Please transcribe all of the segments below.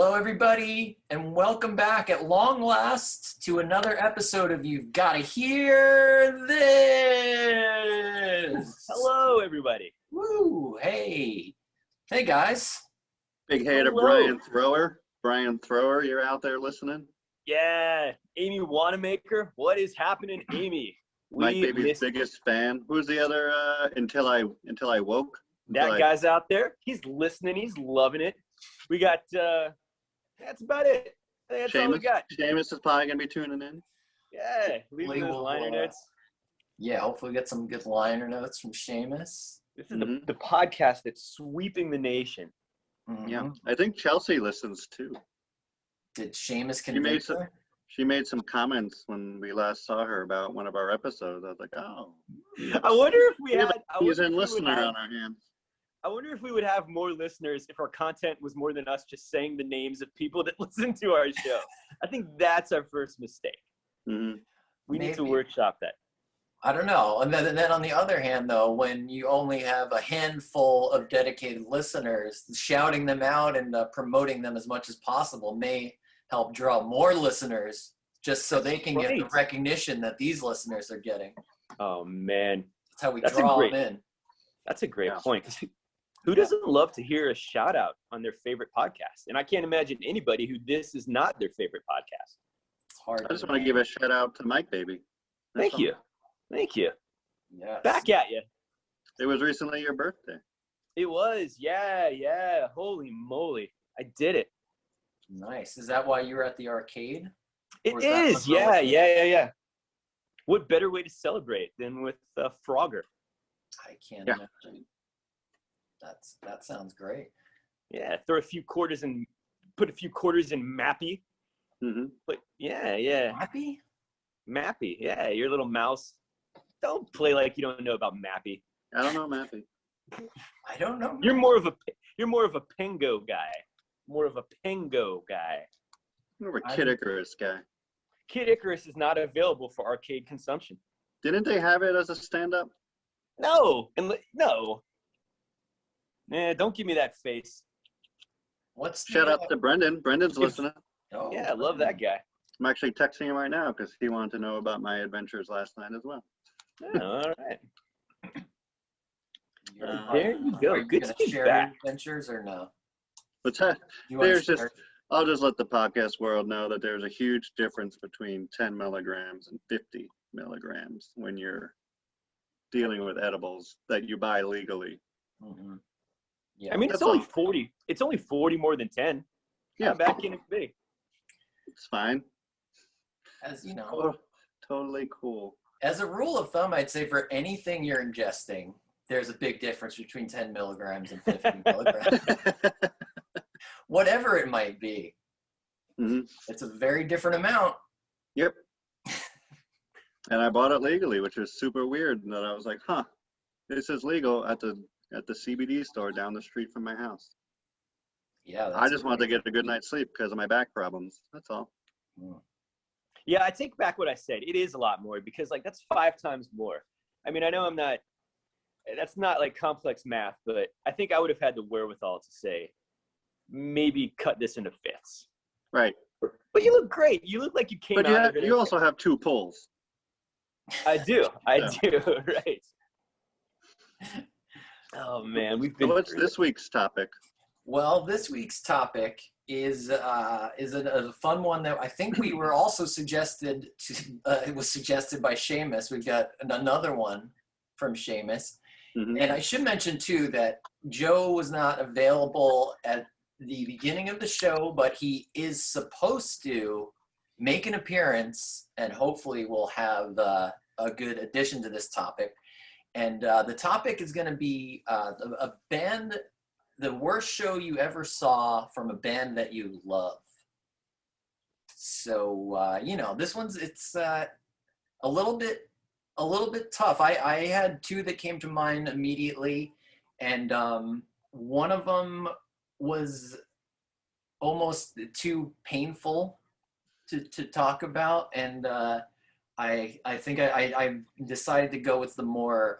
Hello, everybody, and welcome back at long last to another episode of You've Gotta Hear This. Hello, everybody. Woo, hey. Hey, guys. Big hey to Hello. Brian Thrower, you're out there listening? Yeah, Amy Wanamaker. What is happening, Amy? Mike Baby's biggest fan. Who's the other Until I Woke? That guy's out there. He's listening. He's loving it. We got, that's about it. I think that's all we got. Seamus is probably going to be tuning in. Yeah, leaving those liner notes. Yeah, hopefully we get some good liner notes from Seamus. This is the podcast that's sweeping the nation. Mm-hmm. Yeah, I think Chelsea listens too. Did Seamus convince her? She made some comments when we last saw her about one of our episodes. I was like, oh. I wonder if we had... He's a listener on our hands. I wonder if we would have more listeners if our content was more than us just saying the names of people that listen to our show. I think that's our first mistake. Mm-hmm. We need to workshop that. I don't know. And then on the other hand, though, when you only have a handful of dedicated listeners, shouting them out and promoting them as much as possible may help draw more listeners just so they can get the recognition that these listeners are getting. Oh, man. That's how we draw them in. That's a great point. Who doesn't love to hear a shout out on their favorite podcast? And I can't imagine anybody who this is not their favorite podcast. It's hard. I just want to give a shout out to Mike Baby. Thank you. Thank you. Yes. Back at you. It was recently your birthday. It was. Yeah. Holy moly. I did it. Nice. Is that why you were at the arcade? It is. Yeah. What better way to celebrate than with Frogger? I can't imagine. That sounds great. Yeah, put a few quarters in Mappy. Mm-hmm. But yeah. Mappy, yeah, your little mouse. Don't play like you don't know about Mappy. I don't know Mappy. I don't know. You're more of a Pengo guy. More of a Pengo guy. More of a Kid Icarus guy. Kid Icarus is not available for arcade consumption. Didn't they have it as a stand-up? No. Don't give me that face. Shout out to Brendan. Brendan's listening. Oh, yeah, I love that guy. I'm actually texting him right now because he wanted to know about my adventures last night as well. Yeah, all right. There you go. Are you Good to be share back. Adventures or no? I'll just let the podcast world know that there's a huge difference between 10 milligrams and 50 milligrams when you're dealing with edibles that you buy legally. Mm-hmm. Yeah, I mean, it's only 40. It's only 40 more than 10. Yeah, how bad can it be? It's fine. As you know, totally cool. As a rule of thumb, I'd say for anything you're ingesting, there's a big difference between 10 milligrams and 50 milligrams. Whatever it might be. Mm-hmm. It's a very different amount. Yep. And I bought it legally, which was super weird. And then I was like, this is legal at the CBD store down the street from my house. Yeah. I just wanted to get a good night's sleep because of my back problems. That's all. Yeah, I take back what I said. It is a lot more because that's 5 times more. I mean, I know that's not like complex math, but I think I would have had the wherewithal to say, maybe cut this into fifths. Right. But you look great. You look like you came out of it. You also have 2 pulls. I do, right. Oh man, we've been. What's this week's topic? Well, this week's topic is a fun one that I think we were also suggested to. It was suggested by Seamus. We've got another one from Seamus, and I should mention too that Joe was not available at the beginning of the show, but he is supposed to make an appearance, and hopefully we'll have a good addition to this topic. And the topic is going to be a band, the worst show you ever saw from a band that you love. So, this one's, it's a little bit tough. I had 2 that came to mind immediately, and one of them was almost too painful to talk about, and I think I decided to go with the more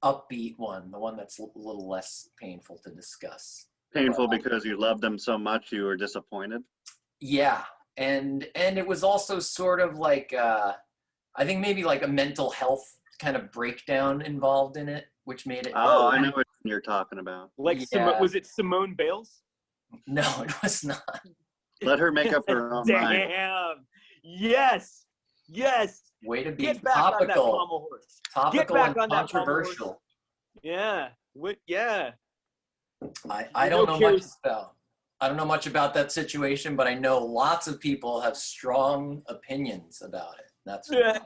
upbeat one, the one that's a little less painful to discuss. Painful because you loved them so much you were disappointed. Yeah, and it was also sort of like I think maybe like a mental health kind of breakdown involved in it, which made it. Oh, I know what you're talking about. Like, Yeah. was it Simone Bales? No, it was not. Let her make up her own mind. Damn. Yes. Yes. Way to be Get back on that topical, pommel horse. topical back and on that pommel controversial. Yeah. What? Yeah. I don't know much about. I don't know much about that situation, but I know lots of people have strong opinions about it. That's what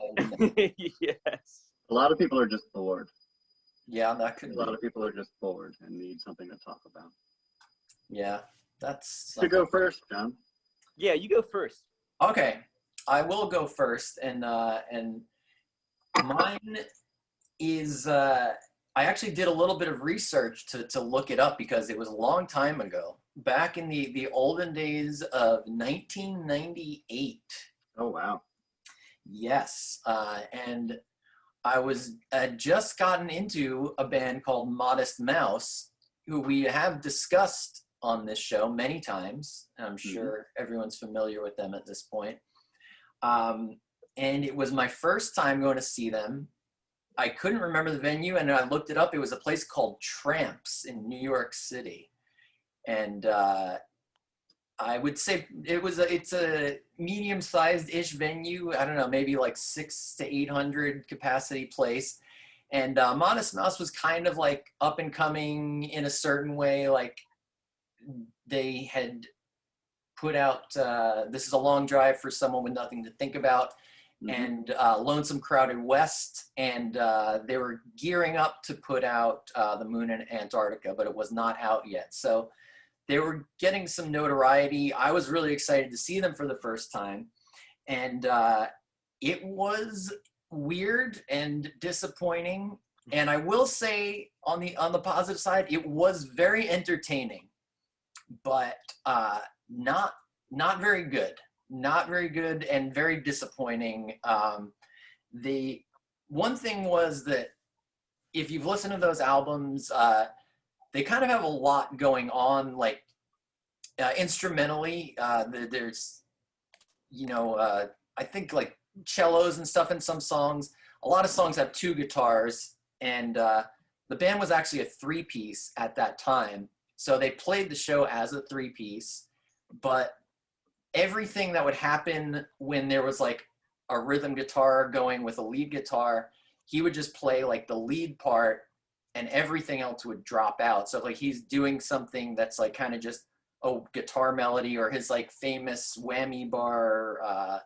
Yes. A lot of people are just bored. yeah, that could A be. lot of people are just bored and need something to talk about. Yeah, that's To go first, John. Yeah, you go first. okay. I will go first, and mine is I actually did a little bit of research to look it up because it was a long time ago, back in the olden days of 1998. Oh, wow. Yes, and I had just gotten into a band called Modest Mouse, who we have discussed on this show many times. I'm sure everyone's familiar with them at this point. And it was my first time going to see them. I couldn't remember the venue, and I looked it up. It was a place called Tramps in New York City. And I would say it's a medium-sized-ish venue. I don't know, maybe like 600 to 800 capacity place. And Modest Mouse was kind of like up and coming in a certain way. Like they had put out This Is a Long Drive for Someone with Nothing to Think About, and Lonesome Crowded West, and they were gearing up to put out The Moon in Antarctica, but it was not out yet. So they were getting some notoriety. I was really excited to see them for the first time, and it was weird and disappointing. And I will say, on the positive side, it was very entertaining, but not very good. Not very good and very disappointing. The one thing was that if you've listened to those albums, they kind of have a lot going on, like instrumentally. There's, I think like cellos and stuff in some songs. A lot of songs have two guitars, and the band was actually a three-piece at that time. So they played the show as a three-piece, but everything that would happen when there was like a rhythm guitar going with a lead guitar, he would just play like the lead part and everything else would drop out. So like he's doing something that's like kind of just a guitar melody, or his like famous whammy bar,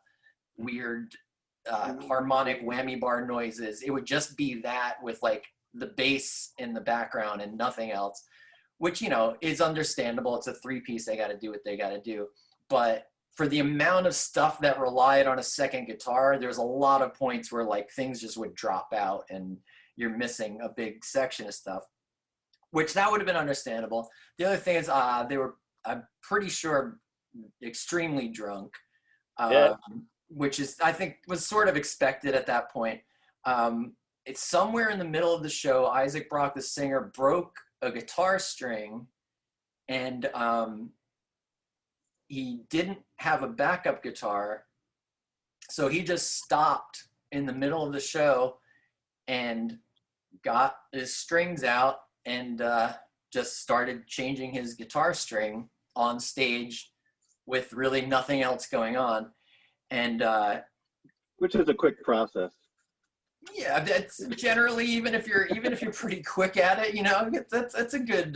weird harmonic whammy bar noises. It would just be that with like the bass in the background and nothing else, which, is understandable. It's a three-piece. They got to do what they got to do. But for the amount of stuff that relied on a second guitar, there's a lot of points where like things just would drop out and you're missing a big section of stuff, which that would have been understandable. The other thing is they were, I'm pretty sure, extremely drunk, which is, I think, was sort of expected at that point. It's somewhere in the middle of the show, Isaac Brock, the singer, broke a guitar string, and he didn't have a backup guitar, so he just stopped in the middle of the show and got his strings out and just started changing his guitar string on stage with really nothing else going on. And which is a quick process. yeah, that's generally, even if you're pretty quick at it, that's a good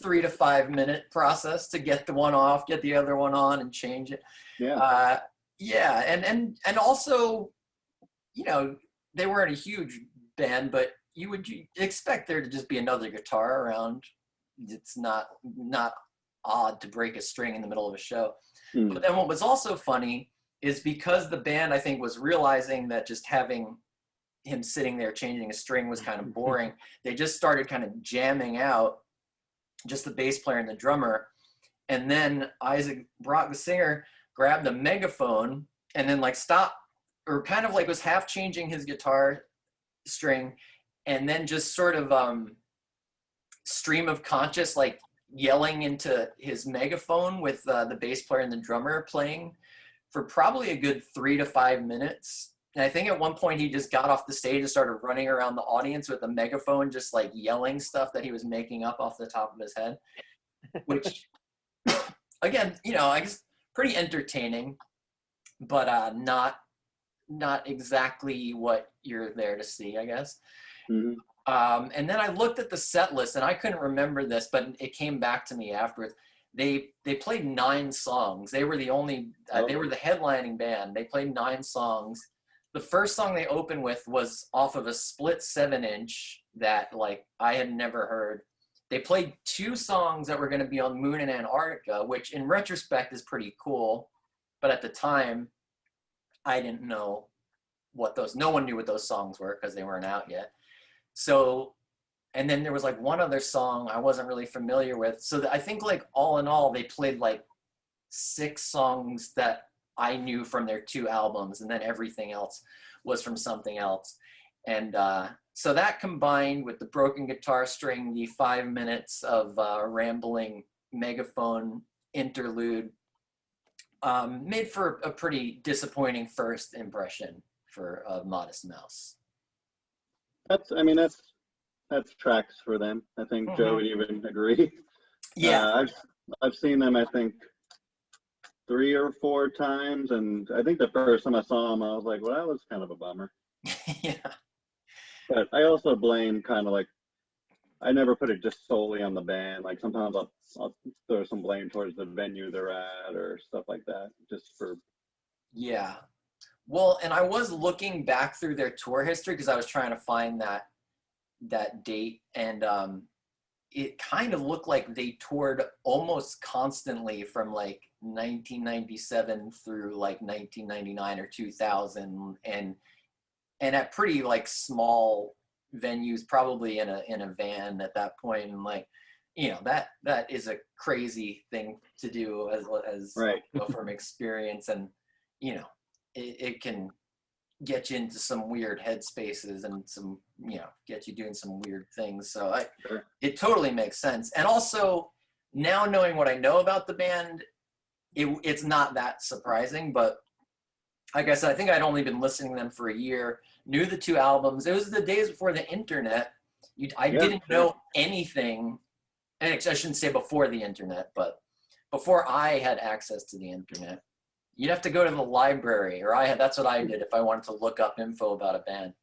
3 to 5 minute process to get the one off, get the other one on, and change it. Yeah. And also, they weren't a huge band, but you would expect there to just be another guitar around. It's not odd to break a string in the middle of a show. But then what was also funny is, because the band, I think, was realizing that just having him sitting there changing a string was kind of boring, they just started kind of jamming out, just the bass player and the drummer. And then Isaac Brock, the singer, grabbed a megaphone and then like stopped, or kind of like was half changing his guitar string, and then just sort of stream of conscious like yelling into his megaphone with the bass player and the drummer playing for probably a good 3 to 5 minutes. And I think at one point he just got off the stage and started running around the audience with a megaphone, just like yelling stuff that he was making up off the top of his head, which again, you know, I guess pretty entertaining, but not exactly what you're there to see, I guess. Mhm. And then I looked at the set list, and I couldn't remember this, but it came back to me afterwards. They played 9 songs. They were the only, they were the headlining band. They played 9 songs. The first song they opened with was off of a split 7-inch that like I had never heard. They played 2 songs that were going to be on Moon in Antarctica, which in retrospect is pretty cool. But at the time, I didn't know what those, no one knew what those songs were because they weren't out yet. So, and then there was like one other song I wasn't really familiar with. So I think like all in all, they played like 6 songs that I knew from their 2 albums, and then everything else was from something else. And so that combined with the broken guitar string, the 5 minutes of rambling megaphone interlude, made for a pretty disappointing first impression for Modest Mouse. That's tracks for them. I think Joe would even agree. Yeah. I've seen them, I think, 3 or 4 times, and I think the first time I saw them, I was like, well, that was kind of a bummer. Yeah. But I also blame kind of like, I never put it just solely on the band. Like sometimes I'll throw some blame towards the venue they're at or stuff like that, just for. Yeah. Well, and I was looking back through their tour history because I was trying to find that date, and it kind of looked like they toured almost constantly from like 1997 through like 1999 or 2000, and at pretty like small venues, probably in a van at that point. And like, you know, that is a crazy thing to do as Right. you know, from experience, and you know, it can get you into some weird headspaces and some, you know, get you doing some weird things. So Sure. it totally makes sense. And also now knowing what I know about the band, it's not that surprising. But like I said, I think I'd only been listening to them for a year, knew the 2 albums. It was the days before the internet. I didn't know anything, and I shouldn't say before the internet, but before I had access to the internet. You'd have to go to the library, or that's what I did if I wanted to look up info about a band.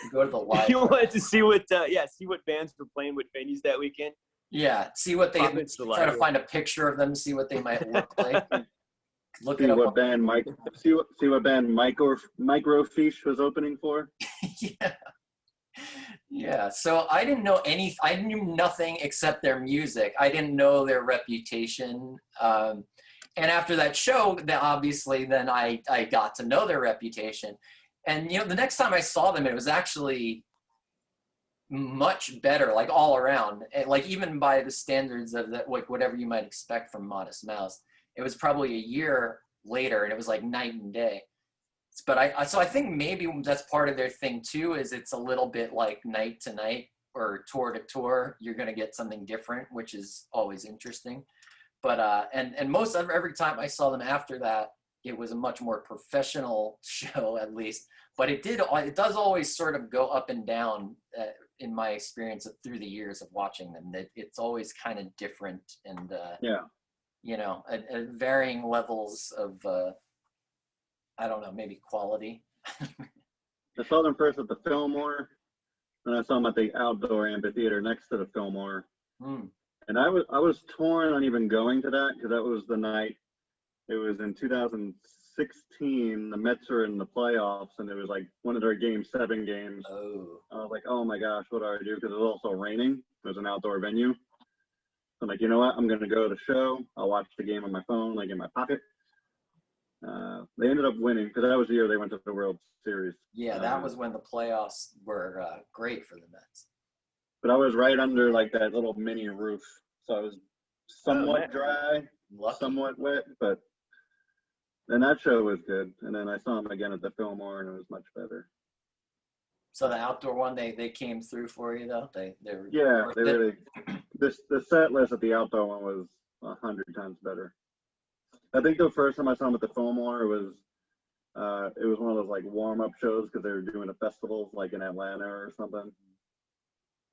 You go to the library. You wanted to see what bands were playing, what venues that weekend. Yeah, see what they Pop into the try to library. find a picture of them, see what they might look like. Look See it up. what band Microfiche was opening for. Yeah. Yeah. So I didn't know I knew nothing except their music. I didn't know their reputation. And after that show, obviously, then I got to know their reputation. And, you know, the next time I saw them, it was actually much better, like all around. Like even by the standards of that, like whatever you might expect from Modest Mouse. It was probably a year later, and it was like night and day. But I think maybe that's part of their thing too, is it's a little bit like night to night or tour to tour. You're going to get something different, which is always interesting. But and most of every time I saw them after that, it was a much more professional show, at least. It does always sort of go up and down in my experience through the years of watching them. It's always kind of different, and Yeah. you know, at varying levels of I don't know, maybe quality. I saw them first at the Fillmore, and I saw them at the outdoor amphitheater next to the Fillmore. And I was torn on even going to that, because that was the night. It was in 2016. The Mets were in the playoffs, and it was like one of their Game 7 games. Oh. I was like, oh my gosh, what do I do? Because it was also raining. It was an outdoor venue. I'm like, you know what? I'm going to go to the show. I'll watch the game on my phone, like in my pocket. They ended up winning, because that was the year they went to the World Series. Yeah, that was when the playoffs were great for the Mets. But I was right under like that little mini roof, so I was somewhat dry, somewhat wet. But then that show was good, and then I saw him again at the Fillmore, and it was much better. So the outdoor one, they came through for you though. They were Yeah, worth they it? really. The set list at the outdoor one was 100 times better. I think the first time I saw them at the Fillmore it was one of those like warm up shows because they were doing a festival like in Atlanta or something.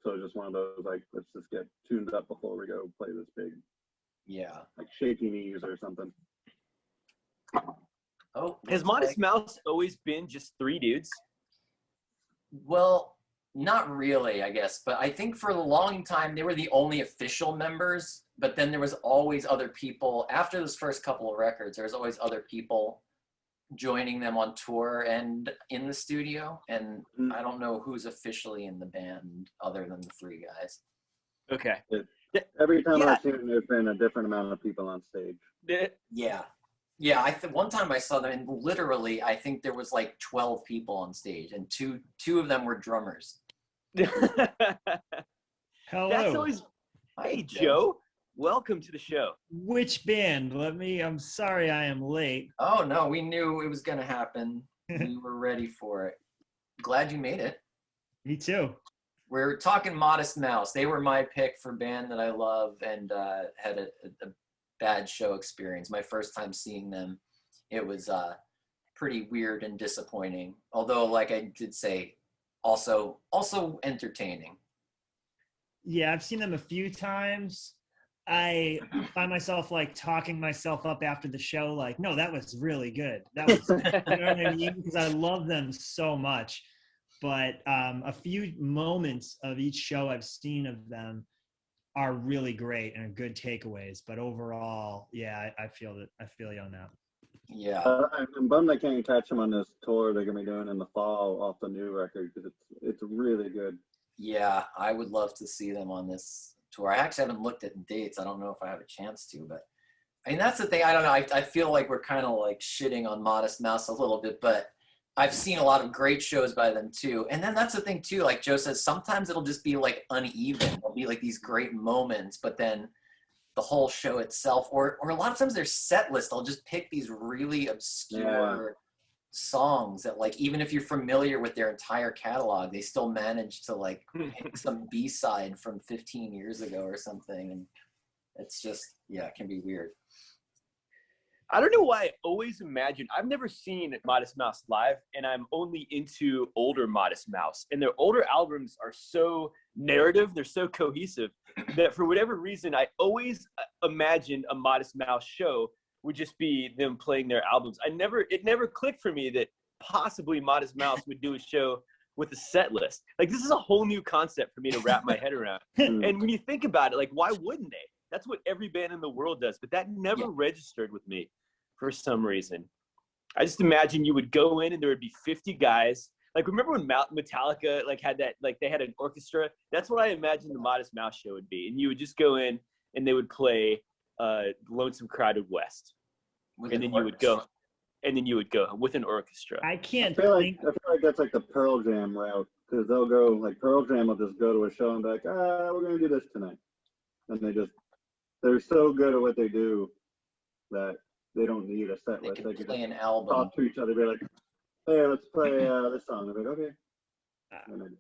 So it was just one of those like let's just get tuned up before we go play this big. Yeah. Like shaky knees or something. Oh, Has Modest Mouse always been just 3 dudes? Well, not really, I guess, but I think for a long time they were the only official members, but then there was always other people. After those first couple of records, there was always other people joining them on tour and in the studio, and I don't know who's officially in the band other than the 3 guys. Okay. Every time Yeah. I've seen them, there's been a different amount of people on stage. Yeah. Yeah, one time I saw them, and literally, I think there was like 12 people on stage, and two of them were drummers. Hello. That's always. Hey, Joe. Welcome to the show. Which band? I'm sorry I am late. Oh, no, we knew it was going to happen. We were ready for it. Glad you made it. Me too. We're talking Modest Mouse. They were my pick for band that I love, and had a bad show experience. My first time seeing them, it was pretty weird and disappointing. Although, like I did say, also entertaining. Yeah, I've seen them a few times. I find myself like talking myself up after the show, like, no, that was really good. That was, you know what I mean? Because I love them so much. But a few moments of each show I've seen of them are really great and are good takeaways. But overall, yeah, I feel you on that. Yeah. I'm bummed I can't catch them on this tour they're gonna be doing in the fall off the new record because it's really good. Yeah, I would love to see them on this tour. I actually haven't looked at dates. I don't know if I have a chance to, but I mean, that's the thing. I don't know. I feel like we're kind of like shitting on Modest Mouse a little bit, but I've seen a lot of great shows by them too. And then that's the thing too, like Joe says, sometimes it'll just be like uneven. There'll be like these great moments, but then the whole show itself, or a lot of times their set list, they'll just pick these really obscure songs that, like, even if you're familiar with their entire catalog, they still manage to like pick some B-side from 15 years ago or something. And it's just, yeah, it can be weird. I don't know why I always imagine, I've never seen Modest Mouse live, and I'm only into older Modest Mouse. And their older albums are so narrative, they're so cohesive, that for whatever reason, I always imagined a Modest Mouse show would just be them playing their albums. It never clicked for me that possibly Modest Mouse would do a show with a set list. Like, this is a whole new concept for me to wrap my head around. And when you think about it, like, why wouldn't they? That's what every band in the world does, but that never registered with me for some reason. I just imagine you would go in and there would be 50 guys. Like, remember when Metallica like had that, like they had an orchestra? That's what I imagined the Modest Mouse show would be. And you would just go in and they would play Lonesome Crowded West. And then you would go with an orchestra. I feel like that's like the Pearl Jam route, because they'll go, like, Pearl Jam will just go to a show and be like, we're going to do this tonight. And they're so good at what they do that they don't need a set list. They can play an just album. talk to each other, be like, hey, let's play this song. They're like, okay.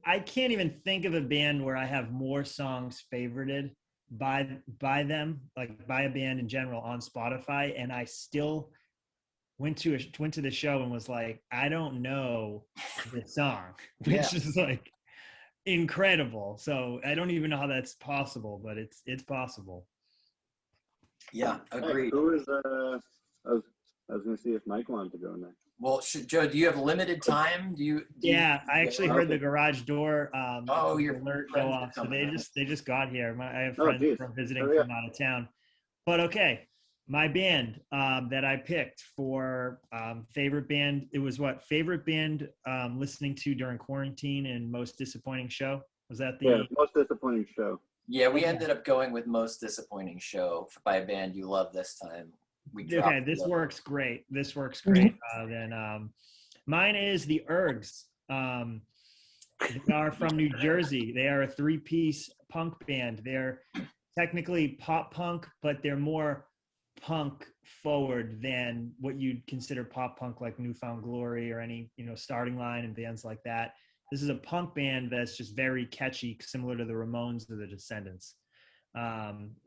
I can't even think of a band where I have more songs favorited by them, like by a band in general on Spotify, and I still went to the show and was like, I don't know this song, which is like incredible. So I don't even know how that's possible, but it's possible. Yeah, agreed. Hey, who is I was gonna see if Mike wanted to go next. Well, Joe, do you have limited time? I actually heard the garage door your alert friends go are off, so coming they just got here. I have friends from visiting from out of town. But okay, my band that I picked for favorite band, it was favorite band listening to during quarantine and most disappointing show? Was that the most disappointing show? Yeah, we ended up going with most disappointing show by a band you love this time. Okay, this works great. Then mine is the Ergs. They are from New Jersey. They are a 3-piece punk band. They're technically pop punk, but they're more punk forward than what you'd consider pop punk, like Newfound Glory or any, Starting Line and bands like that. This is a punk band that's just very catchy, similar to the Ramones or the Descendants.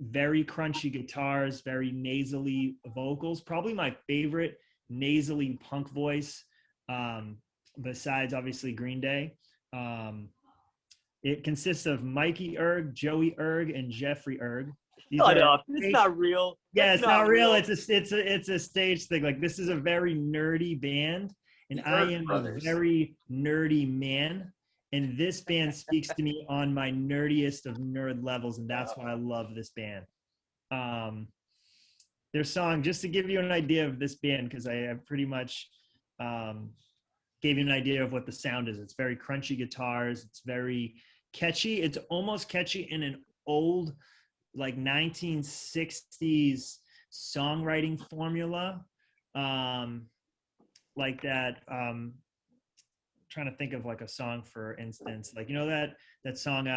Very crunchy guitars, very nasally vocals. Probably my favorite nasally punk voice, besides obviously Green Day. It consists of Mikey Erg, Joey Erg, and Jeffrey Erg. Shut up! It's not real. Yeah, it's not real. It's a stage thing. Like, this is a very nerdy band, and I am a very nerdy man. And this band speaks to me on my nerdiest of nerd levels, and that's why I love this band. Their song, just to give you an idea of this band, because I pretty much gave you an idea of what the sound is. It's very crunchy guitars. It's very catchy. It's almost catchy in an old, like 1960s songwriting formula, like that. Trying to think of like a song, for instance, like, you know, that song,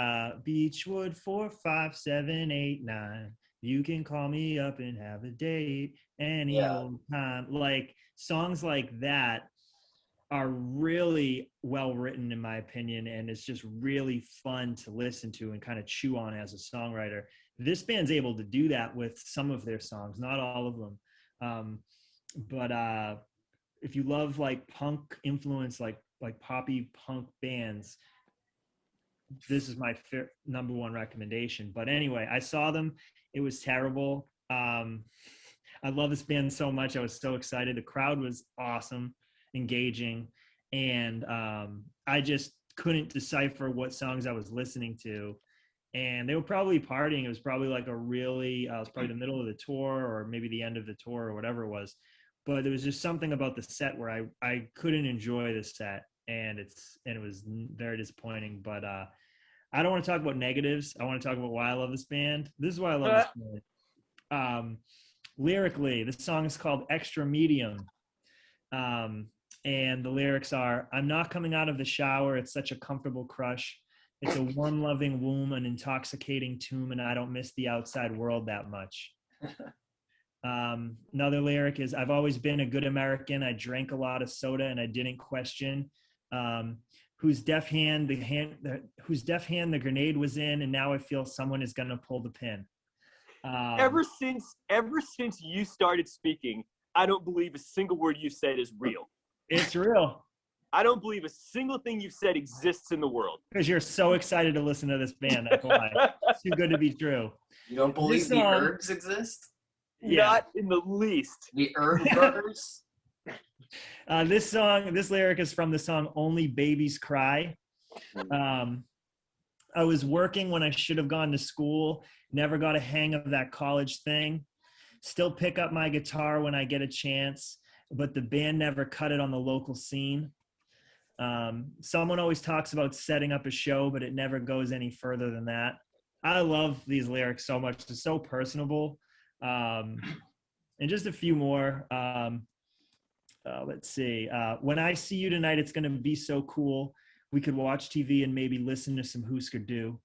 Beechwood 45789, you can call me up and have a date any old time. Like, songs like that are really well written, in my opinion, and it's just really fun to listen to and kind of chew on as a songwriter. This band's able to do that with some of their songs, not all of them. But if you love like punk influence, like poppy punk bands, this is my number one recommendation. But anyway, I saw them. It was terrible. I love this band so much. I was so excited. The crowd was awesome, engaging, and I just couldn't decipher what songs I was listening to. And they were probably partying. It was probably like it was probably the middle of the tour, or maybe the end of the tour, or whatever it was. But there was just something about the set where I couldn't enjoy the set, and it was very disappointing. But I don't want to talk about negatives. I want to talk about why I love this band. This is why I love this band. Lyrically, this song is called Extra Medium. And the lyrics are, I'm not coming out of the shower. It's such a comfortable crush. It's a warm, loving womb, an intoxicating tomb, and I don't miss the outside world that much. Another lyric is, I've always been a good American. I drank a lot of soda and I didn't question whose deaf hand the grenade was in, and now I feel someone is gonna pull the pin. Ever since you started speaking, I don't believe a single word you said is real. It's real. I don't believe a single thing you've said exists in the world. Because you're so excited to listen to this band. That's why. It's too good to be true. You don't believe the Ergs exist? Yeah. Not in the least. The Erg brothers? This lyric is from the song Only Babies Cry. I was working when I should have gone to school. Never got a hang of that college thing. Still pick up my guitar when I get a chance, but the band never cut it on the local scene. Someone always talks about setting up a show, but it never goes any further than that. I love these lyrics so much. It's so personable. And just a few more. Let's see. When I see you tonight, it's going to be so cool. We could watch TV and maybe listen to some Husker Du.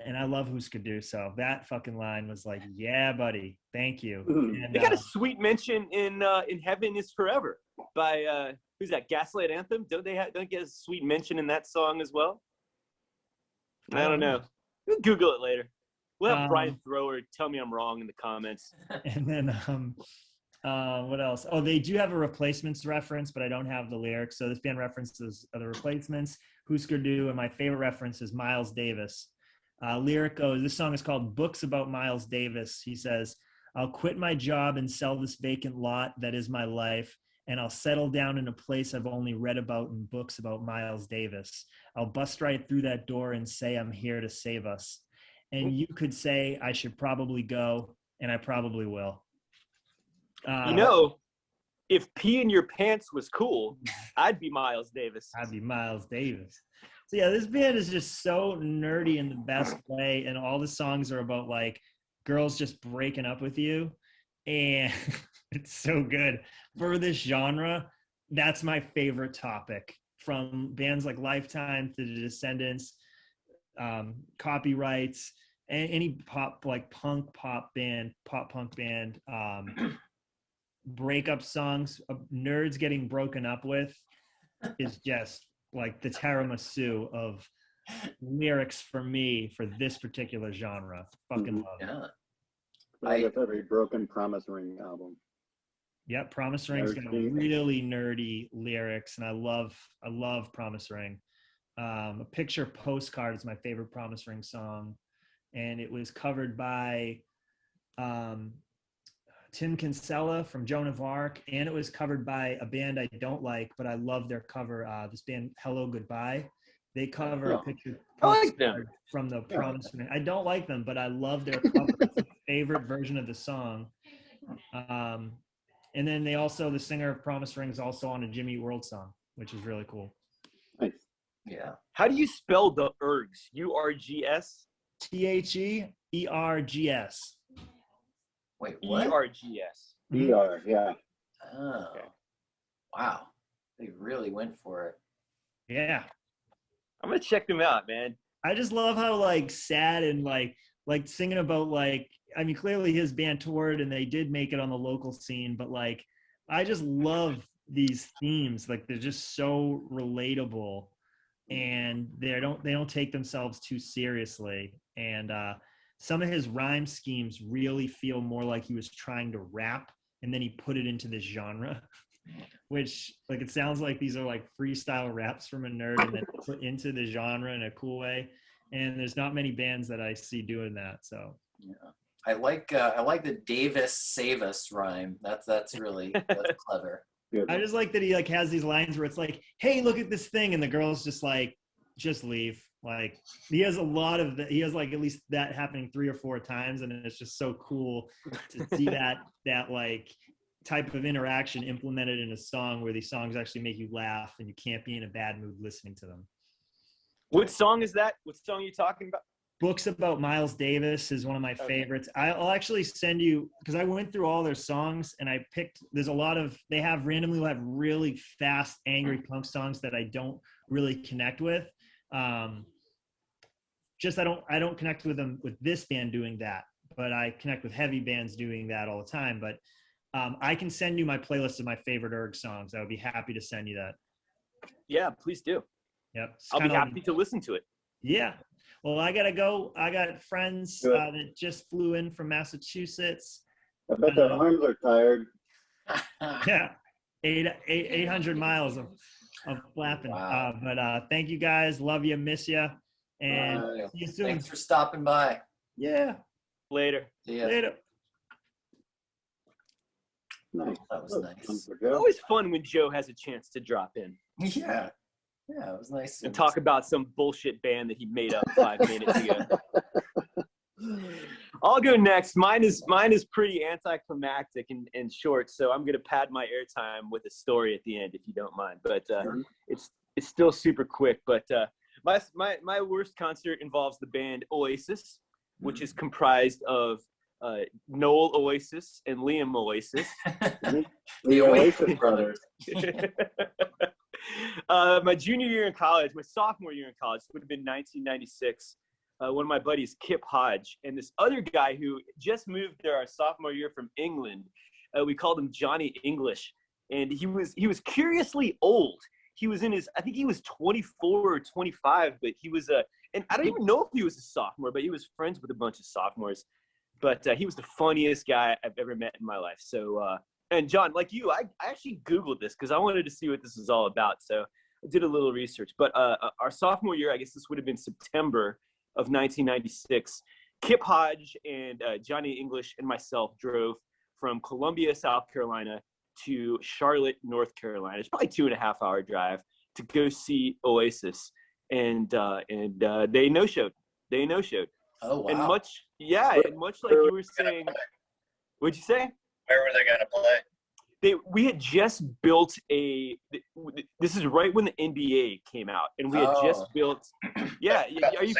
And I love Husker Du. So that fucking line was like, yeah, buddy. Thank you. And, they got a sweet mention in Heaven is Forever by, who's that? Gaslight Anthem? Don't get a sweet mention in that song as well? I don't know. We'll Google it later. We'll have Brian Thrower tell me I'm wrong in the comments. And then what else? Oh, they do have a Replacements reference, but I don't have the lyrics. So this band references the Replacements, Husker Du, and my favorite reference is Miles Davis. Lyric goes, this song is called Books About Miles Davis. He says, I'll quit my job and sell this vacant lot that is my life, and I'll settle down in a place I've only read about in books about Miles Davis. I'll bust right through that door and say I'm here to save us. And you could say I should probably go, and I probably will. If pee in your pants was cool, I'd be Miles Davis. I'd be Miles Davis. So yeah, this band is just so nerdy in the best way, and all the songs are about like girls just breaking up with you, and it's so good for this genre. That's my favorite topic, from bands like Lifetime to the Descendants, Copyrights, and any pop punk band, breakup songs, nerds getting broken up with is just like the tiramisu of lyrics for me for this particular genre. Fucking love it. Yeah. I guess every Broken Promise Ring album. Yep, Promise Ring's got really nerdy lyrics, and I love Promise Ring. A Picture Postcard is my favorite Promise Ring song, and it was covered by Tim Kinsella from Joan of Arc, and it was covered by a band I don't like, but I love their cover. This band, Hello Goodbye. They cover A Picture Postcard from the Promise Ring. I don't like them, but I love their cover. It's my favorite version of the song. And then the singer of Promise Ring is also on a Jimmy Eat World song, which is really cool. Nice. Yeah. How do you spell the Urgs? URGS? THEERGS. Wait, what? ERGS. ER, yeah. Oh. Okay. Wow. They really went for it. Yeah. I'm gonna check them out, man. I just love how like sad and like singing about like, I mean, clearly his band toured and they did make it on the local scene, but like, I just love these themes. Like they're just so relatable, and they don't take themselves too seriously. And some of his rhyme schemes really feel more like he was trying to rap, and then he put it into this genre, which like it sounds like these are like freestyle raps from a nerd and then put into the genre in a cool way. And there's not many bands that I see doing that. So yeah. I like the Davis Save Us rhyme. That's really clever. I just like that he like has these lines where it's like, hey, look at this thing, and the girl's just like, just leave. Like he has a lot of he has like at least that happening 3 or 4 times, and it's just so cool to see that like type of interaction implemented in a song where these songs actually make you laugh and you can't be in a bad mood listening to them. What song is that? What song are you talking about? Books About Miles Davis is one of my favorites. I'll actually send you, because I went through all their songs and I picked, there's a lot of, they have really fast, angry punk songs that I don't really connect with. I don't connect with them with this band doing that, but I connect with heavy bands doing that all the time. But I can send you my playlist of my favorite Urg songs. I would be happy to send you that. Yeah, please do. Yep. I'll be happy to listen to it. Yeah. Well, I gotta go. I got friends that just flew in from Massachusetts. I bet their arms are tired. Yeah, 800 miles of flapping. Wow. But thank you guys. Love you. Miss you. And see you soon. Thanks for stopping by. Yeah. Later. See ya. Later. Nice. That was nice. It's always fun when Joe has a chance to drop in. Yeah. Yeah, it was nice. And talk about some bullshit band that he made up 5 minutes ago. I'll go next. Mine is pretty anticlimactic and short, so I'm gonna pad my airtime with a story at the end, if you don't mind. But it's still super quick. But my worst concert involves the band Oasis, which is comprised of Noel Oasis and Liam Oasis. The Oasis brothers. My junior year in college, my sophomore year in college, would have been 1996. One of my buddies, Kip Hodge, and this other guy who just moved there our sophomore year from England. We called him Johnny English, and he was curiously old. He was in I think he was 24 or 25, but he was and I don't even know if he was a sophomore, but he was friends with a bunch of sophomores. But he was the funniest guy I've ever met in my life. So, and John, like you, I actually Googled this because I wanted to see what this was all about. So I did a little research. But our sophomore year, I guess this would have been September of 1996. Kip Hodge and Johnny English and myself drove from Columbia, South Carolina to Charlotte, North Carolina. It's probably 2.5-hour drive to go see Oasis. And they no-showed. Oh, wow. And much like you were saying, what'd you say? Where were they going to play? We had just built this is right when the NBA came out, and we had just built, yeah, are you?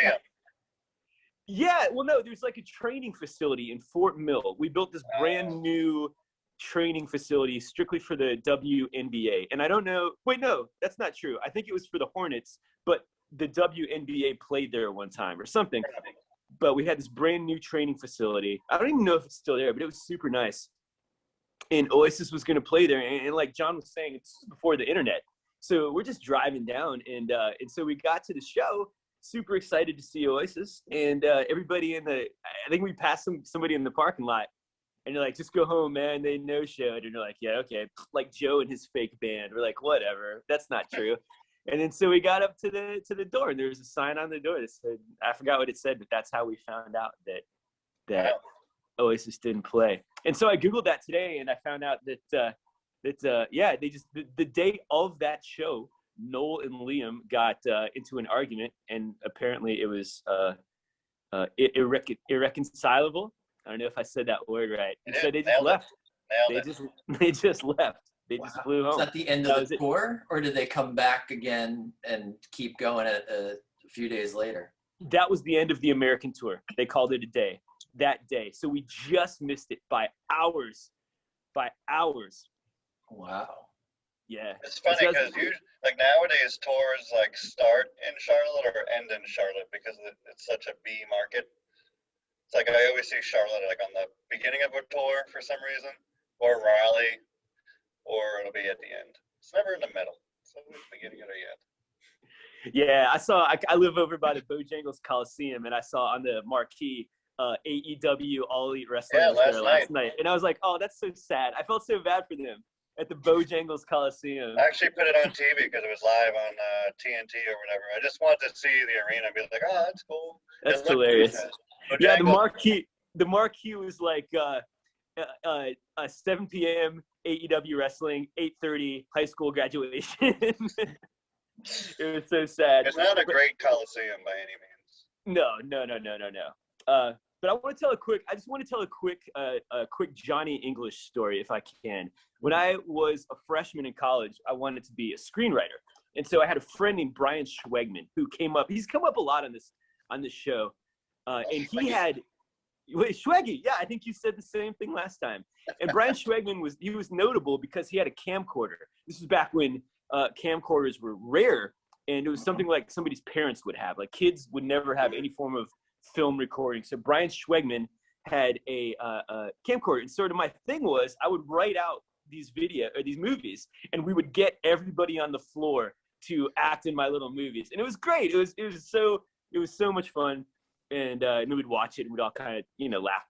Yeah, well, no, there's like a training facility in Fort Mill. We built this brand new training facility strictly for the WNBA. And I don't know, wait, no, that's not true. I think it was for the Hornets, but the WNBA played there one time or something. But we had this brand new training facility. I don't even know if it's still there, but it was super nice. And Oasis was going to play there. And like John was saying, it's before the internet. So we're just driving down, and so we got to the show, super excited to see Oasis, and everybody I think we passed somebody in the parking lot, and they're like, just go home, man, they no-showed, and they're like, yeah, okay, like Joe and his fake band. We're like, whatever, that's not true. And then so we got up to the door, and there was a sign on the door that said, I forgot what it said, but that's how we found out that Oasis didn't play. And so I Googled that today, and I found out that they just the day of that show, Noel and Liam got into an argument, and apparently it was irreconcilable. I don't know if I said that word right. And so they just left. They just left. They just flew home. Is that the end of the tour, or did they come back again and keep going a few days later? That was the end of the American tour. They called it a day. That day. So we just missed it by hours. Wow. Yeah. It's funny because like nowadays tours like start in Charlotte or end in Charlotte because it's such a B market. It's like I always see Charlotte like on the beginning of a tour for some reason, or Raleigh, or it'll be at the end. It's never in the middle. It's always beginning or the end. Yeah, I live over by the Bojangles Coliseum, and I saw on the marquee AEW All Elite Wrestling was there last night. And I was like, oh, that's so sad. I felt so bad for them at the Bojangles Coliseum. I actually put it on TV because it was live on TNT or whatever. I just wanted to see the arena and be like, oh, that's cool. That's hilarious. Yeah, the marquee was like 7 p.m. AEW Wrestling, 8:30 high school graduation. It was so sad. It's not a great Coliseum by any means. No. But I want to tell I just want to tell a quick Johnny English story if I can. When I was a freshman in college, I wanted to be a screenwriter. And so I had a friend named Brian Schwegman who came up. He's come up a lot on this show. And he had Schweggy. Yeah, I think you said the same thing last time. And Brian Schwegman was notable because he had a camcorder. This was back when camcorders were rare, and it was something like somebody's parents would have. Like kids would never have any form of film recording. So Brian Schwegman had a camcorder, and sort of my thing was I would write out these movies, and we would get everybody on the floor to act in my little movies, and it was great. It was so much fun, and we'd watch it and we'd all kind of laugh.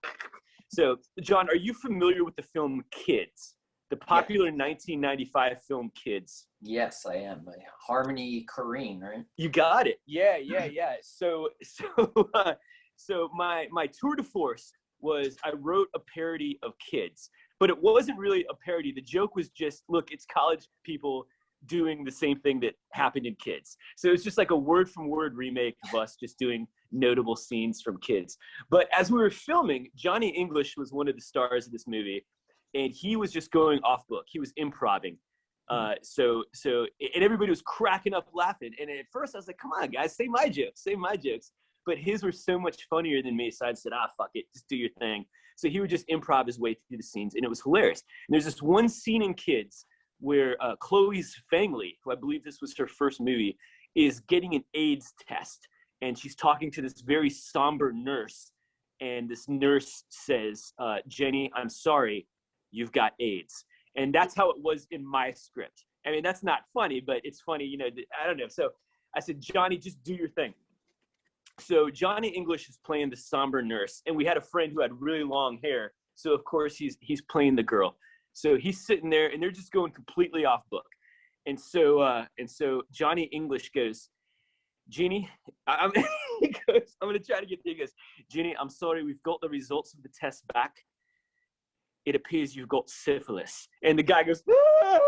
So John, are you familiar with the film Kids? The popular 1995 film Kids. Yes, I am. Harmony Korine, right? You got it. Yeah. So my tour de force was I wrote a parody of Kids, but it wasn't really a parody. The joke was just, look, it's college people doing the same thing that happened in Kids. So it's just like a word from word remake of us just doing notable scenes from Kids. But as we were filming, Johnny English was one of the stars of this movie, and he was just going off book. He was improvising. So everybody was cracking up laughing. And at first I was like, come on guys, say my jokes. But his were so much funnier than me. So I said, fuck it, just do your thing. So he would just improv his way through the scenes, and it was hilarious. And there's this one scene in Kids where Chloe Fangli, who I believe this was her first movie, is getting an AIDS test. And she's talking to this very somber nurse. And this nurse says, Jenny, I'm sorry, you've got AIDS. And that's how it was in my script. I mean, that's not funny, but it's funny, I don't know. So I said, Johnny, just do your thing. So Johnny English is playing the somber nurse, and we had a friend who had really long hair. So of course he's playing the girl. So he's sitting there, and they're just going completely off book. And so Johnny English goes, Jeannie, I'm going to try to get there. He goes, Jeannie, I'm sorry, we've got the results of the test back. It appears you've got syphilis. And the guy goes, ah!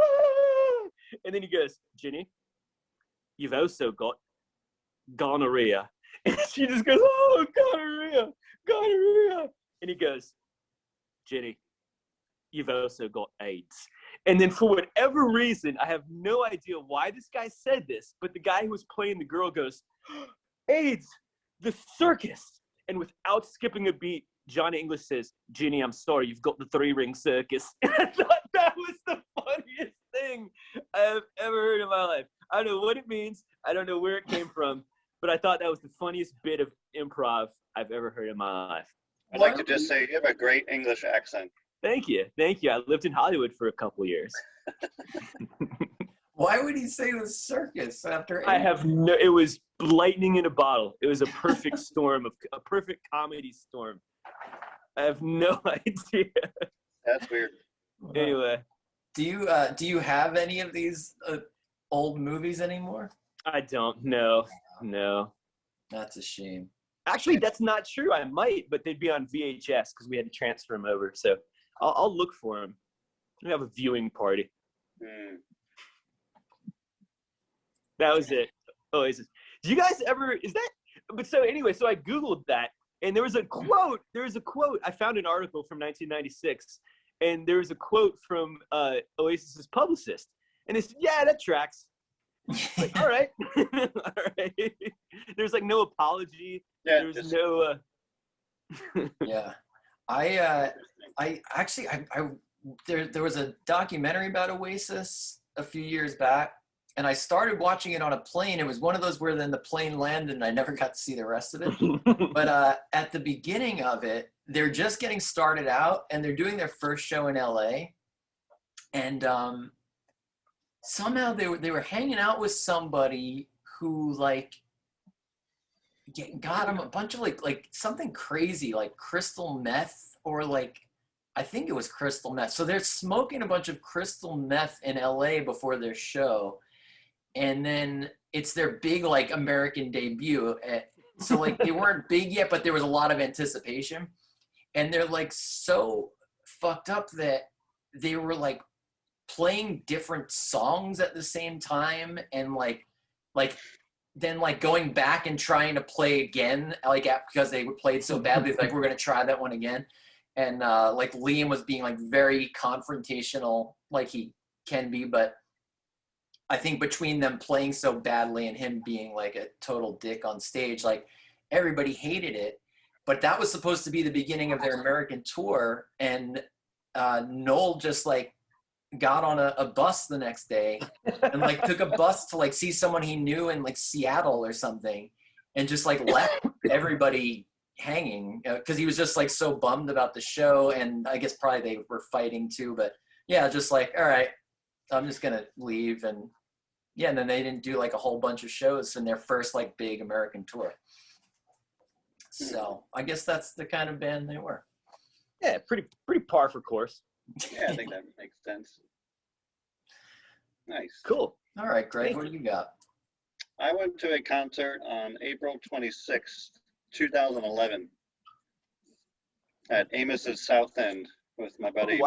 And then he goes, Jeannie, you've also got gonorrhea. And she just goes, oh, gonorrhea. And he goes, Jenny, you've also got AIDS. And then for whatever reason, I have no idea why this guy said this, but the guy who was playing the girl goes, AIDS, the circus. And without skipping a beat, Johnny English says, Jenny, I'm sorry, you've got the 3-ring circus. And I thought that was the funniest thing I have ever heard in my life. I don't know what it means. I don't know where it came from. But I thought that was the funniest bit of improv I've ever heard in my life. I'd like to just say you have a great English accent. Thank you. I lived in Hollywood for a couple years. Why would he say the circus after? I have no. It was lightning in a bottle. It was a perfect storm, a perfect comedy storm. I have no idea. That's weird. Anyway, Do you have any of these old movies anymore? I don't know. No. That's a shame. Actually, that's not true. I might, but they'd be on VHS because we had to transfer them over. So I'll look for them. We have a viewing party. Hmm. That was it. Oasis. Do you guys ever? Is that? But so anyway, so I googled that, and there was a quote. I found an article from 1996, and there was a quote from Oasis's publicist, and they said, "Yeah, that tracks." Like, all right, all right. There's like no apology. Yeah, There's no. Yeah, I actually there was a documentary about Oasis a few years back, and I started watching it on a plane. It was one of those where then the plane landed and I never got to see the rest of it. But at the beginning of it, they're just getting started out and they're doing their first show in LA. And somehow they were hanging out with somebody who like got them a bunch of like something crazy like crystal meth, or like I think it was crystal meth. So they're smoking a bunch of crystal meth in LA before their show. And then it's their big like American debut. So like they weren't big yet, but there was a lot of anticipation. And they're like so fucked up that they were like playing different songs at the same time, and like then like going back and trying to play again, like because they played so badly, like we're gonna try that one again. And like Liam was being like very confrontational, like he can be, but I think between them playing so badly and him being like a total dick on stage, like everybody hated it. But that was supposed to be the beginning of their American tour, and Noel just like got on a bus the next day and like took a bus to like see someone he knew in like Seattle or something, and just like left everybody hanging because he was just like so bummed about the show, and I guess probably they were fighting too. But yeah, just like, all right, I'm just gonna leave. And yeah, and then they didn't do like a whole bunch of shows in their first like big American tour. So I guess that's the kind of band they were. Yeah, pretty par for course. Yeah, I think that makes sense. Nice. Cool. All right, Greg, Thank what do you got? I went to a concert on April 26th, 2011 at Amos's South End with my buddy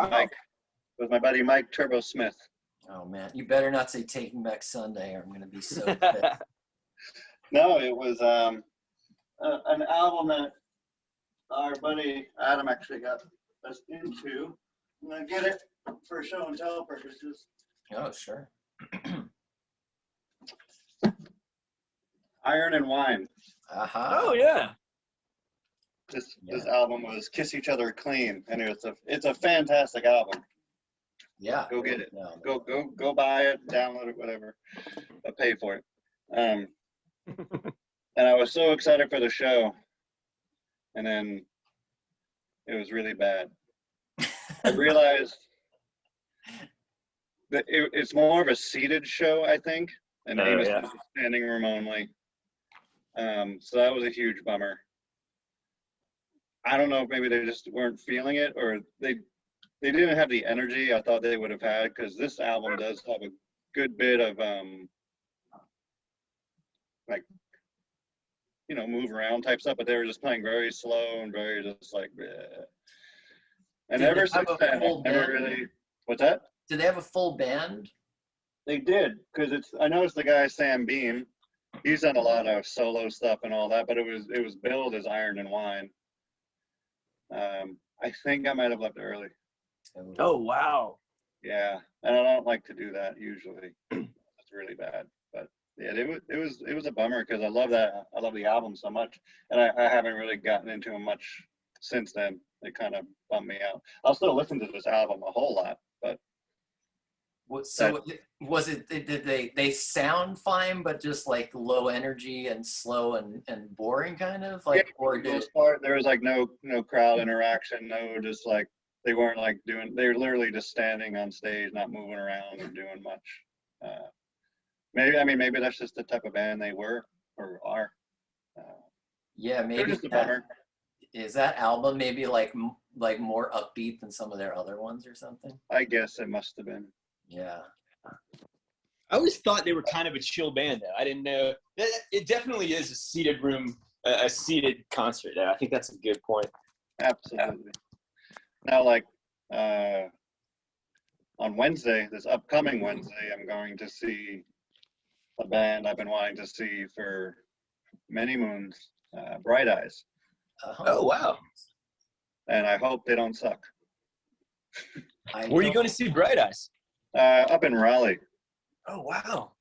Mike Turbo Smith. Oh man, you better not say Taking Back Sunday, or I'm gonna be so pissed. No, it was an album that our buddy Adam actually got us into. I'm gonna get it for show and tell purposes. Oh sure. Iron and Wine. Uh-huh. Oh yeah. This album was Kiss Each Other Clean, and it's a fantastic album. Yeah. Go get it. No, Go buy it, download it, whatever, but pay for it. And I was so excited for the show, and then it was really bad. I realized that it's more of a seated show, I think, and Amos was standing room only. So that was a huge bummer. I don't know if maybe they just weren't feeling it, or they didn't have the energy I thought they would have had, because this album does have a good bit of like, you know, move around type stuff, but they were just playing very slow and very just like bleh. And ever since then, I've never really. What's that? Did they have a full band? They did, because I noticed the guy Sam Beam, he's done a lot of solo stuff and all that, but it was billed as Iron and Wine. I think I might have left early. Oh wow. Yeah, and I don't like to do that usually. It's really bad, but yeah, it was a bummer, because I love the album so much, and I haven't really gotten into them much since then. It kind of bummed me out. I'll still listen to this album a whole lot, but. So was it? Did they sound fine, but just like low energy and slow and boring, kind of like? Yeah, or for the did most part, there was like no crowd interaction, no, just like they were literally just standing on stage, not moving around or doing much. maybe that's just the type of band they were or are. Yeah, They're maybe just a bummer. is that album maybe like more upbeat than some of their other ones or something? I guess it must have been. Yeah. I always thought they were kind of a chill band, though. I didn't know. It definitely is a seated room, a seated concert. I think that's a good point. Absolutely. Now, like on Wednesday, this upcoming Wednesday, I'm going to see a band I've been wanting to see for many moons, Bright Eyes. Oh, wow. And I hope they don't suck. Where are you going to see Bright Eyes? Up in Raleigh. Oh, wow.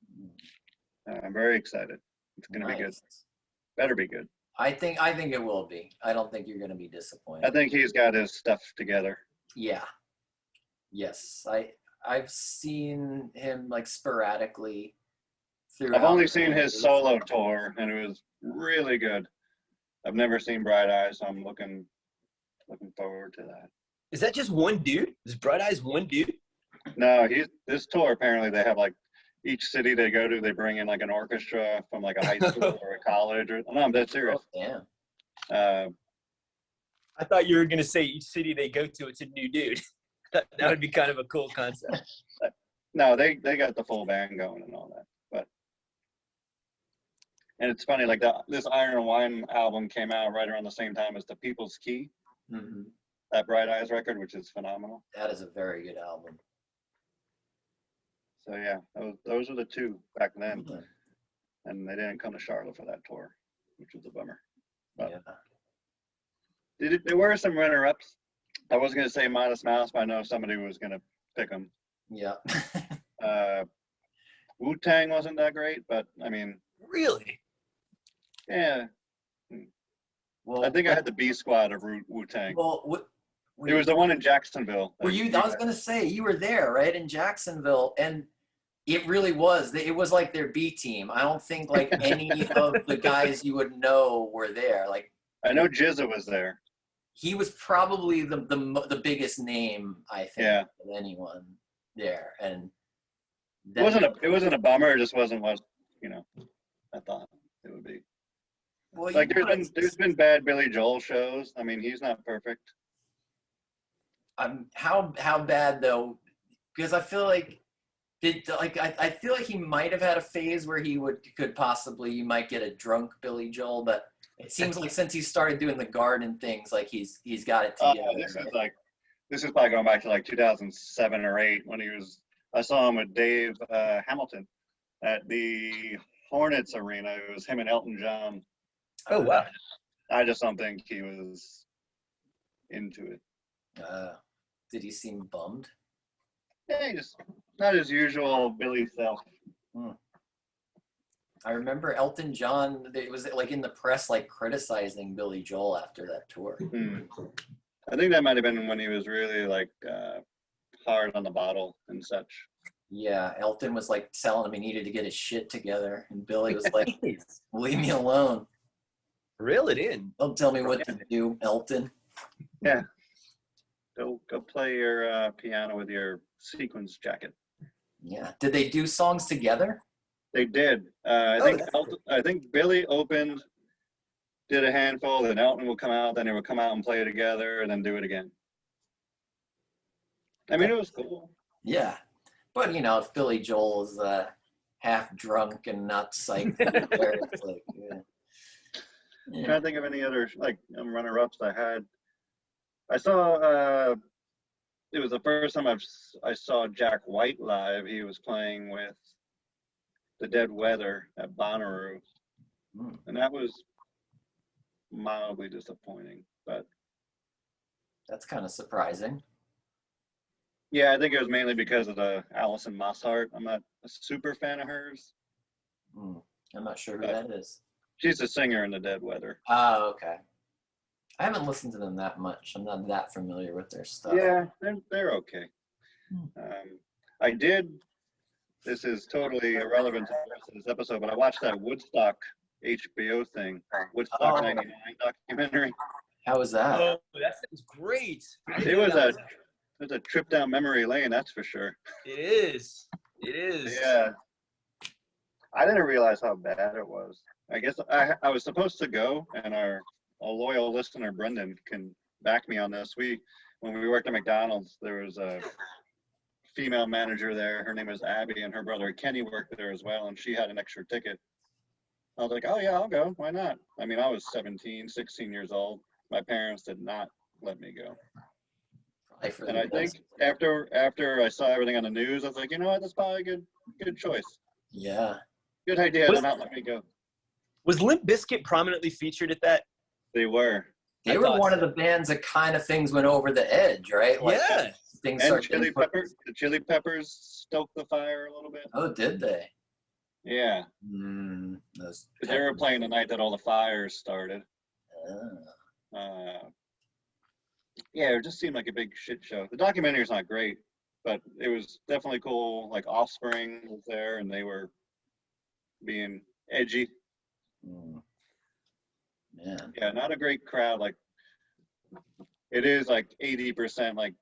I'm very excited. It's going to be good. Better be good. I think it will be. I don't think you're going to be disappointed. I think he's got his stuff together. Yeah. Yes. I've seen him like sporadically throughout. I've only seen his solo tour, and it was really good. I've never seen Bright Eyes, so I'm looking forward to that. Is that just one dude? Is Bright Eyes one dude? No, this tour, apparently they have like each city they go to, they bring in like an orchestra from like a high school or a college. No, I'm dead serious. Oh, damn. I thought you were going to say each city they go to, it's a new dude. That would be kind of a cool concept. No, they got the full band going and all that. And it's funny, like this Iron and Wine album came out right around the same time as the People's Key, that Bright Eyes record, which is phenomenal. That is a very good album. So yeah, those were the two back then, and they didn't come to Charlotte for that tour, which was a bummer. But there were some runner-ups. I was going to say Modest Mouse, but I know somebody was going to pick them. Yeah. Wu-Tang wasn't that great, but I mean. Really? Yeah. Well, I think I had the B squad of Wu-Tang. Well, it was the one in Jacksonville. Were you? I was going to say you were there, right, in Jacksonville, and it really was. It was like their B team. I don't think like any of the guys you would know were there. Like I know Jizza was there. He was probably the biggest name, I think, of anyone there, and it wasn't a bummer. It just wasn't what I thought it would be. Well, like there's been bad Billy Joel shows. I mean, he's not perfect. How bad though? Because I feel like I feel like he might have had a phase where he could possibly you might get a drunk Billy Joel, but it seems like since he started doing the garden things, like he's got it together. This is probably going back to like 2007 or 8 when I saw him with Dave Hamilton at the Hornets arena. It was him and Elton John. Oh wow! I just don't think he was into it. Did he seem bummed? Yeah, just not his usual Billy self. I remember Elton John. It was like in the press, like criticizing Billy Joel after that tour. I think that might have been when he was really like hard on the bottle and such. Yeah, Elton was like telling him he needed to get his shit together, and Billy was like, "Leave me alone." Reel it in. Don't tell me what to do, Elton. Yeah. Go play your piano with your sequins jacket. Yeah. Did they do songs together? They did. I think Billy opened, did a handful, then Elton would come out, then they would come out and play together, and then do it again. I mean, it was cool. Yeah. But, if Billy Joel is half drunk and not psyched, it's like, I can't think of any other runner-ups I had. I saw it was the first time I saw Jack White live. He was playing with the Dead Weather at Bonnaroo, and that was mildly disappointing. But that's kind of surprising. Yeah, I think it was mainly because of the Alison Mosshart. I'm not a super fan of hers. I'm not sure who that is. She's a singer in the Dead Weather. Oh, okay. I haven't listened to them that much. I'm not that familiar with their stuff. Yeah, they're okay. I did. This is totally irrelevant to the rest of this episode, but I watched that Woodstock HBO thing, Woodstock '99 documentary. How was that? Oh, that sounds great. It was a trip down memory lane, that's for sure. It is. Yeah. I didn't realize how bad it was. I guess I was supposed to go, and a loyal listener, Brendan, can back me on this. When we worked at McDonald's, there was a female manager there. Her name was Abby, and her brother Kenny worked there as well, and she had an extra ticket. I was like, oh yeah, I'll go. Why not? I mean, I was 17, 16 years old. My parents did not let me go. And I think after I saw everything on the news, I was like, you know what, that's probably a good choice. Yeah. Good idea to not let me go. Was Limp Bizkit prominently featured at that? They were. They were one of the bands that kind of things went over the edge, right? Like, yeah. Things and the Chili Peppers stoked the fire a little bit. Oh, did they? Yeah. They were playing the night that all the fires started. Yeah, it just seemed like a big shit show. The documentary is not great, but it was definitely cool. Like Offspring was there, and they were being edgy. Man. Yeah, not a great crowd. Like it is like 80% like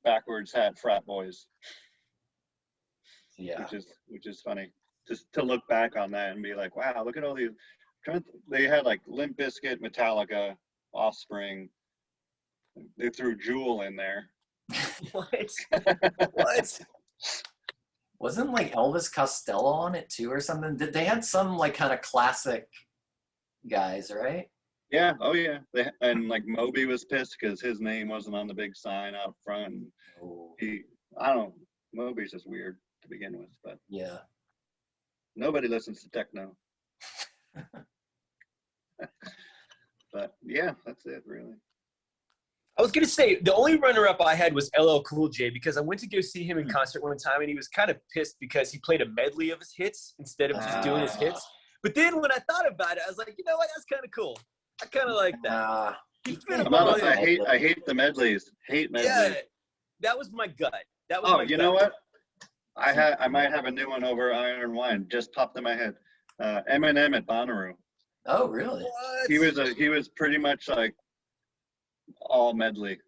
backwards hat frat boys. Yeah. Which is funny. Just to look back on that and be like, wow, look at all these. They had like Limp Bizkit, Metallica, Offspring. They threw Jewel in there. What? What? Wasn't like Elvis Costello on it too or something? They had some like kind of classic guys, right? Yeah. Oh yeah. And like Moby was pissed because his name wasn't on the big sign out front. I don't. Moby's just weird to begin with, but yeah. Nobody listens to techno. But yeah, that's it really. I was going to say, the only runner-up I had was LL Cool J because I went to go see him in concert one time, and he was kind of pissed because he played a medley of his hits instead of just doing his hits. But then when I thought about it, I was like, you know what? That's kind of cool. I kind of like that. I hate the medleys. Hate medleys. Yeah, that was my gut. That was my you gut. know what? I might have a new one over Iron Wine. Just popped in my head. Eminem at Bonnaroo. Oh, really? What? He was pretty much like all medley.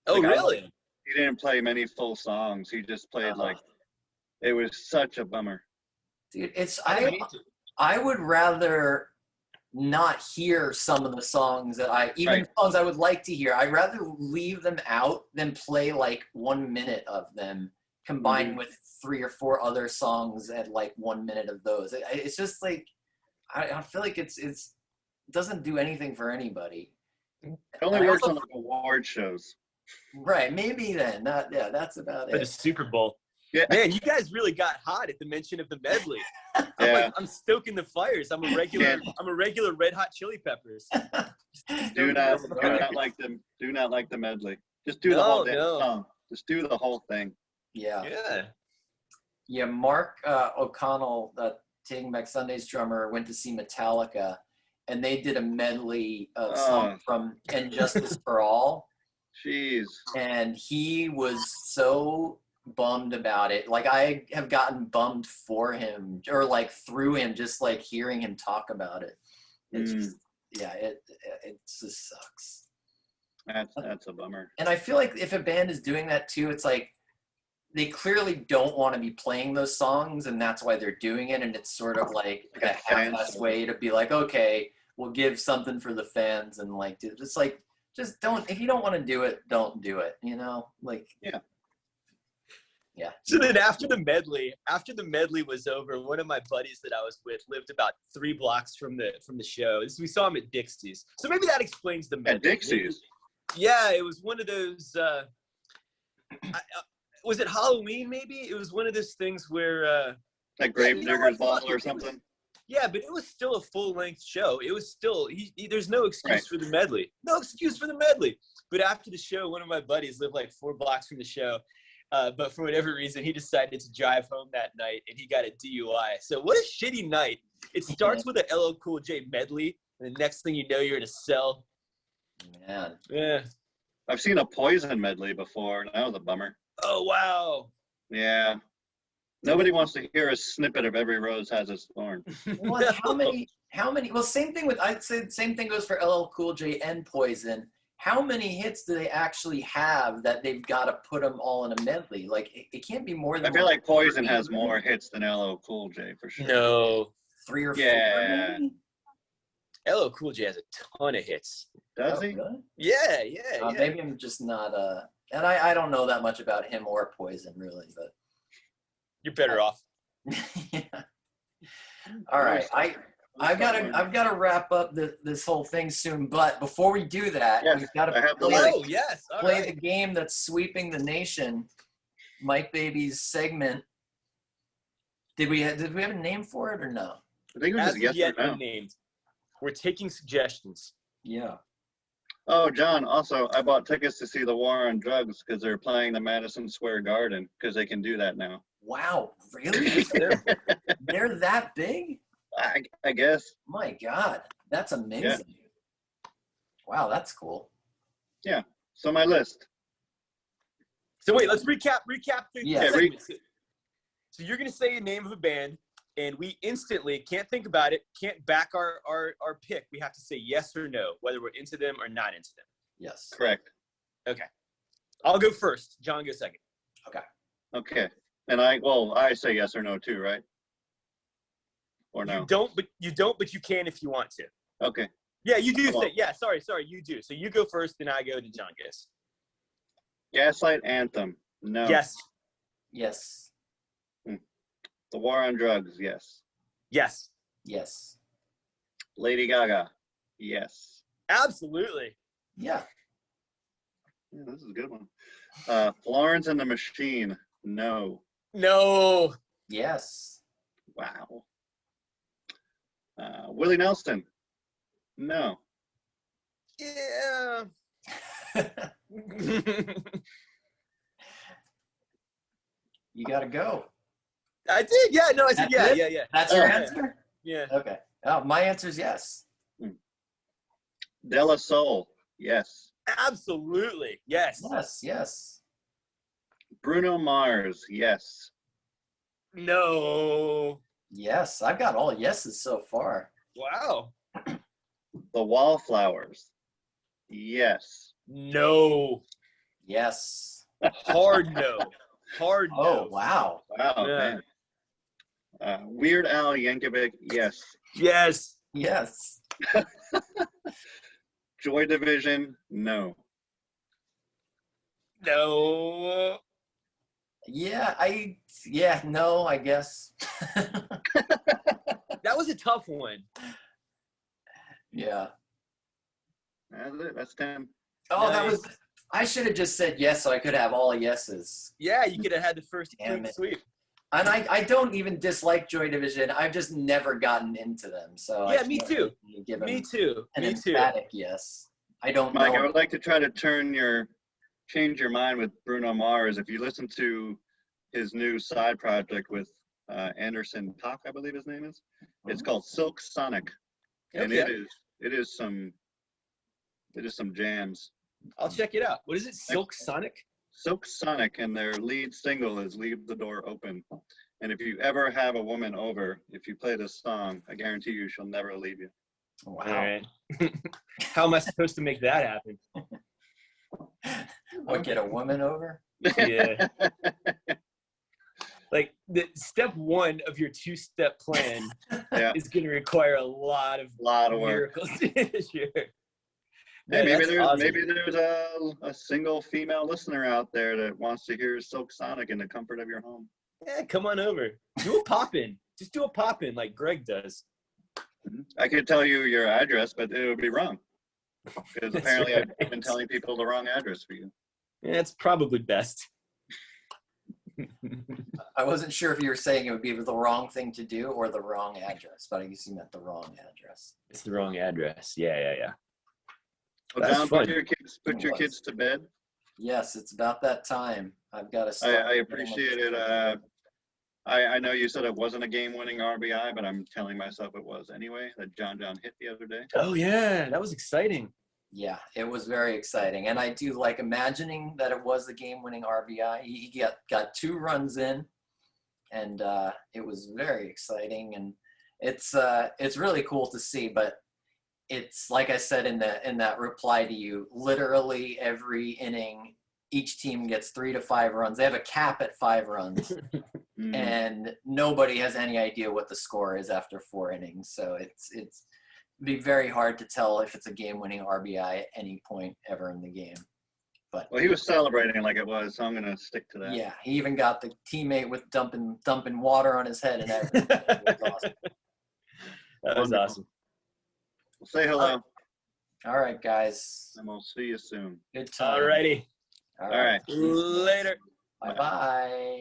Oh, like, really? He didn't play many full songs. He just played it was such a bummer. Dude, I would rather not hear some of the songs that songs I would like to hear. I'd rather leave them out than play like 1 minute of them combined with 3 or 4 other songs at like 1 minute of those. It's just like, I feel like it doesn't do anything for anybody. It only works on like award shows. Right, maybe then. That's about it. For the Super Bowl. Yeah. Man, you guys really got hot at the mention of the medley. I'm stoking the fires. I'm a regular Red Hot Chili Peppers. Do not like them. Do not like the medley. Just do the whole damn song. Just do the whole thing. Yeah. Yeah. Mark O'Connell, the Taking Back Sunday's drummer, went to see Metallica, and they did a medley of songs from And Justice for All. Jeez. And he was so bummed about it. Like, I have gotten bummed for him or like through him, just like hearing him talk about it. It's just, it just sucks. That's a bummer. And I feel like if a band is doing that too, it's like they clearly don't want to be playing those songs, and that's why they're doing it. And it's sort of like a half-ass way to be like, okay, we'll give something for the fans, and like it's like, just don't. If you don't want to do it, don't do it. You know, like yeah. So then after the medley was over, one of my buddies that I was with lived about 3 blocks from the show. We saw him at Dixie's. So maybe that explains the medley. At Dixie's? Yeah, it was one of those. Was it Halloween? Maybe it was one of those things where like Gravedigger's Ball or something. Yeah, but it was still a full-length show. It was still there's no excuse for the medley. No excuse for the medley. But after the show, one of my buddies lived like 4 blocks from the show. But for whatever reason, he decided to drive home that night, and he got a DUI. So what a shitty night. It starts with a LL Cool J medley, and the next thing you know, you're in a cell. Man. Yeah. I've seen a Poison medley before, and that was a bummer. Oh, wow. Yeah. Nobody wants to hear a snippet of Every Rose Has Its Thorn. Well, how many? Well, same thing with, I'd say the same thing goes for LL Cool J and Poison. how many hits do they actually have that they've got to put them all in a medley? Like, it can't be more than. I feel like Poison has more hits than LL Cool J for sure. No. 3 or 4. Yeah. Maybe? LL Cool J has a ton of hits. Does Oh, he? really? Yeah. Maybe I'm just not. And I don't know that much about him or Poison, really, but. You're better off. Yeah. All right, I've got to wrap up this whole thing soon. But before we do that, Yes, we've got to I have the play, list. yes. All play right. the game that's sweeping the nation. Mike Baby's segment. Did we have a name for it or no? I think it was As just yes of yet or no. unnamed. We're taking suggestions. Yeah. Oh, John, also, I bought tickets to see The War on Drugs because they're playing the Madison Square Garden because they can do that now. Wow, really? They're that big? I guess. My God, that's amazing. Wow, that's cool. So my list. So wait, let's recap the Yeah. segment. So you're gonna say a name of a band, and we instantly can't think about it, can't back our pick. We have to say yes or no, whether we're into them or not into them. Yes. Correct. Okay. I'll go first. John goes second. Okay. And I say yes or no too, right? Or no? You don't, but you can if you want to. Okay. Yeah, you do Come say, on. yeah, sorry, you do. So you go first, then I go, then John goes. Gaslight Anthem. No. Yes. Yes. The War on Drugs. Yes. Yes. Yes. Lady Gaga. Yes. Absolutely. Yeah. Yeah, this is a good one. Florence and the Machine. No. No. Yes. Wow. Willie Nelson. No. Yeah. You got to go. I did. Yeah. No, I said That's yeah, it? yeah. That's your Oh. answer? Yeah. Okay. Oh, my answer is yes. De La Soul. Yes. Absolutely. Yes. Yes. Yes. Bruno Mars. Yes. No. Yes. I've got all yeses so far. Wow. The Wallflowers. Yes. No. Yes. Hard no. Hard no. Oh, wow. Wow, Yeah. man. Weird Al Yankovic. Yes. Yes. Yes. Joy Division. No. No. Yeah. No, I guess. That was a tough one. Yeah. That's it. That's 10. Oh, Nice. I should have just said yes so I could have all yeses. Yeah, you could have had the first Damn clean it. sweep. And I don't even dislike Joy Division. I've just never gotten into them. So I Yeah, me can't too. really give Me them too. an Me too. emphatic yes. I don't Mike, I know. would like to try to change your mind with Bruno Mars. If you listen to his new side project with Anderson Paak, I believe his name is. It's called Silk Sonic, and Okay. it is some jams. I'll check it out. What is it? Silk Sonic? Silk Sonic, and their lead single is "Leave the Door Open." And if you ever have a woman over, if you play this song, I guarantee you she'll never leave you. Wow. All right. How am I supposed to make that happen? What, get a woman over? Yeah. Like the step one of your two-step plan Yeah, is going to require a lot of lot of work. miracles. Sure. Hey, Yeah, that's awesome. maybe there's a single female listener out there that wants to hear Silk Sonic in the comfort of your home. Yeah, come on over. Do a pop-in. Just do a pop-in like Greg does. I could tell you your address, but it would be wrong because That's apparently right. I've been telling people the wrong address for you. Yeah, it's probably best. I wasn't sure if you were saying it would be the wrong thing to do or the wrong address, but I guess you meant the wrong address. It's the wrong address. Yeah. Well, That's John, fun. put your kids to bed. Yes, it's about that time. I've got to start. I appreciate it. I know you said it wasn't a game-winning RBI, but I'm telling myself it was anyway. That John hit the other day. Oh, yeah. That was exciting. Yeah, it was very exciting. And I do like imagining that it was the game-winning RBI. He got 2 runs in, and it was very exciting. And it's really cool to see. But it's like I said in that reply to you, literally every inning, each team gets 3 to 5 runs. They have a cap at 5 runs, and nobody has any idea what the score is after 4 innings. So it's be very hard to tell if it's a game-winning RBI at any point ever in the game. But well, he was celebrating like it was, so I'm gonna stick to that. yeah, he even got the teammate with dumping water on his head and everything. It was awesome. That was awesome. Well, say hello, All right, guys. and we'll see you soon. Good time. Alrighty. All All right. Later. Bye-bye.